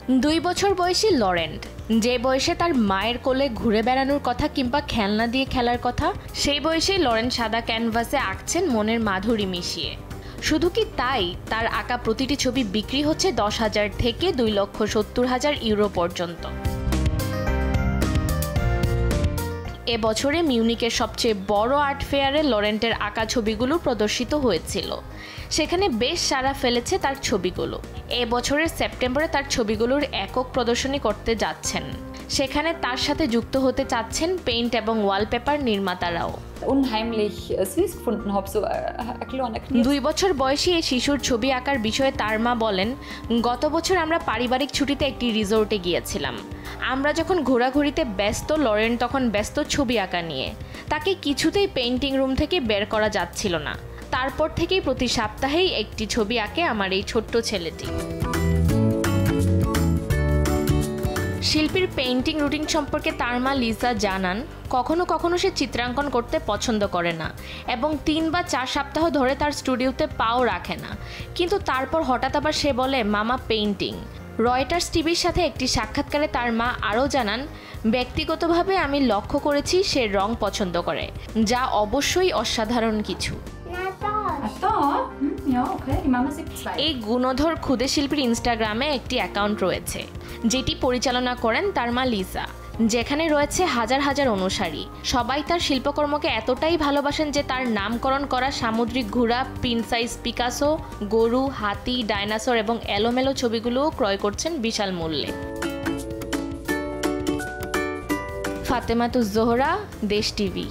2 বছর বয়সী লরেন্ট, যে বয়সে তার মায়ের কোলে ঘুরে বেড়ানোর কথা কিংবা খেলনা দিয়ে খেলার কথা, সেই বয়সেই লরেন্ট সাদা ক্যানভাসে আঁকছেন মনের মাধুরী মিশিয়ে। শুধু কি তাই, তার আঁকা প্রতিটি ছবি বিক্রি হচ্ছে 10,000 থেকে 2,70,000 ইউরো পর্যন্ত। এবছরে মিউনিকের সবচেয়ে বড় আর্ট ফেয়ারে লরেন্টের আঁকা ছবিগুলো প্রদর্শিত হয়েছিল। সেখানে বেশ সাড়া ফেলেছে তার ছবিগুলো। এবছরের সেপ্টেম্বরে তার ছবিগুলোর একক প্রদর্শনী করতে যাচ্ছেন। সেখানে তার সাথে যুক্ত হতে চাচ্ছেন পেইন্ট এবং ওয়ালপেপার নির্মাতারাও। 2 বছর বয়সী এই শিশুর ছবি আঁকার বিষয়ে তার মা বলেন, গত বছর আমরা পারিবারিক ছুটিতে একটি রিসোর্টে গিয়েছিলাম। আমরা যখন ঘোরাঘুরিতে ব্যস্ত, লরেন্ট তখন ব্যস্ত ছবি আঁকা নিয়ে। তাকে কিছুতেই পেইন্টিং রুম থেকে বের করা যাচ্ছিল না। তারপর থেকেই প্রতি সপ্তাহেই একটি ছবি আঁকে আমার এই ছোট্ট ছেলেটি। শিল্পীর পেইন্টিং রুটিন সম্পর্কে তার মা লিসা জানান, কখনো কখনো সে চিত্রাঙ্কন করতে পছন্দ করে না এবং 3 বা 4 সপ্তাহ ধরে তার স্টুডিওতে পাও রাখে না। কিন্তু তারপর হঠাৎ আবার সে বলে, মামা পেইন্টিং। রয়টার্স টিভির সাথে একটি সাক্ষাৎকারে তার মা আরও জানান, ব্যক্তিগতভাবে আমি লক্ষ্য করেছি সে রং পছন্দ করে, যা অবশ্যই অসাধারণ কিছু। এই গুণধর ক্ষুদে শিল্পীর ইনস্টাগ্রামে একটি অ্যাকাউন্ট রয়েছে, যেটি পরিচালনা করেন তার মা লিসা, যেখানে রয়েছে হাজার হাজার অনুসারী। সবাই তার শিল্পকর্মকে এতটাই ভালোবাসেন যে তার নামকরণ করা সামুদ্রিক ঘোড়া, প্রিন্সাইস পিকাসো, গরু, হাতি, ডাইনোসর এবং এলোমেলো ছবিগুলোও ক্রয় করছেন বিশাল মূল্যে। ফাতেমাতুজ জোহরা, দেশ টিভি।